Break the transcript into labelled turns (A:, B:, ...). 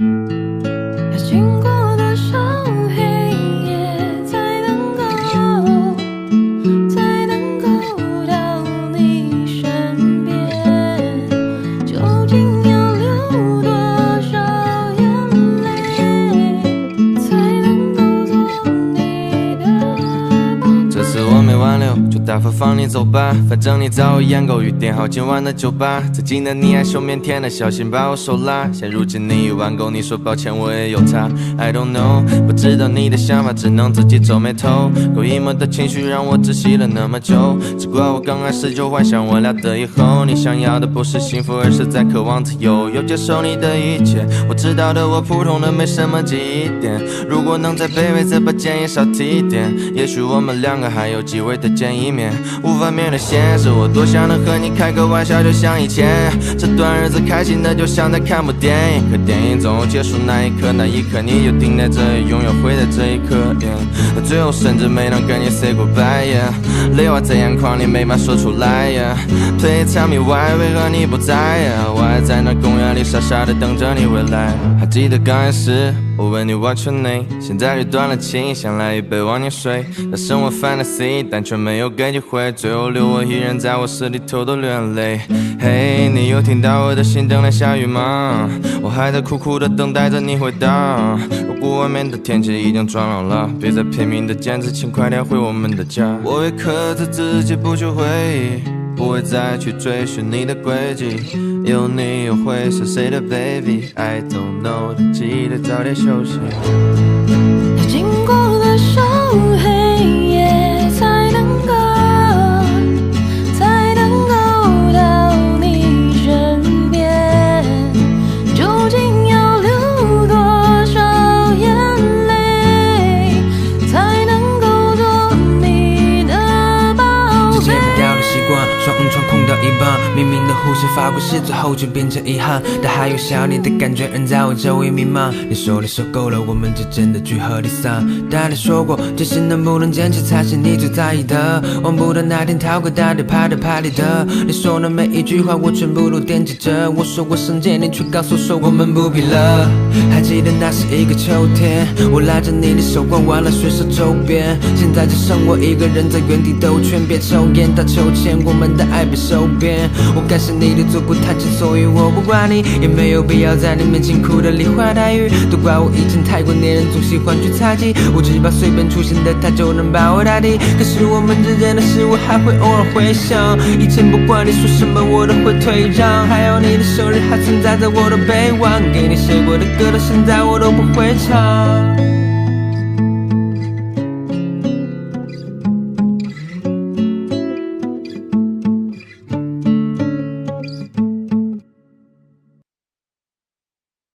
A: 要经过多少黑夜才能够到你身边？究竟要流多少眼泪才能够做你的宝贝？
B: 这次我没挽留，就大方放你走吧，反正你早已养够雨，点好今晚的酒吧。曾经的你害羞腼腆的，小心把我手拉。现如今你已玩够，你说抱歉我也有他。I don't know， 不知道你的想法，只能自己皱眉头。够 emo 的情绪让我窒息了那么久，只怪我刚开始就幻想我俩的以后。你想要的不是幸福，而是在渴望自由，又接受你的一切。我知道的，我普通的没什么记忆点。如果能再卑微，再把建议少提一点，也许我们两个还有机会再见一面。无法面对现实，我多想能和你开个玩笑，就像以前。这段日子开心的就像在看部电影，可电影总有结束那一刻，那一刻你就停在这里，永远会在这一刻。最后甚至没能跟你 say goodbye， 泪花在眼眶里没法说出来。Please tell me why， 为何你不在？我还在那公园里傻傻的等着你回来。还记得刚开始我问你 What's your name， 现在就断了情，想来一杯忘年水。那生活 fantasy， 但却没有给机会，最后留我一人在卧室里偷偷流眼泪。嘿，你有听到我的心正在下雨吗？我还在苦苦的等待着你回答。如果外面的天气已经转冷了，别再拼命的坚持，请快点回我们的家。我会克制自己不去回忆，不会再去追寻你的轨迹。有你又会是谁的 baby？ I don't know， 但记得早点休息。
A: 要经过多少黑夜才能够到你身边？究竟要流多少眼泪才能够做你的宝贝？
C: 之前不掉的习惯，双窗空到一半，明明的呼吸发过誓，最后就变成遗憾。但还有想你的感觉，仍在我周围弥漫。你说你受够了我们之间的聚合离散，但你说过这些能不能坚持才是你最在意的。忘不得那天逃过大队派里的，你说的每一句话我全部都惦记着。我说过圣洁，你却告诉我说我们不必了。还记得那是一个秋天，我拉着你的手逛完了水手周边，现在只剩我一个人在原地兜圈。别抽烟到秋千，我们的爱被收编。我感谢你的足不弹琴，所以我不管你，也没有必要在你面前哭得梨花带雨。都怪我以前太过粘人，总喜欢去猜忌，我只怕随便出现的他就能把我打低。可是我们之间的事，我还会偶尔回想。以前不管你说什么，我都会退让。还有你的生日还存在在我的备忘，给你写过的歌到现在我都不会唱。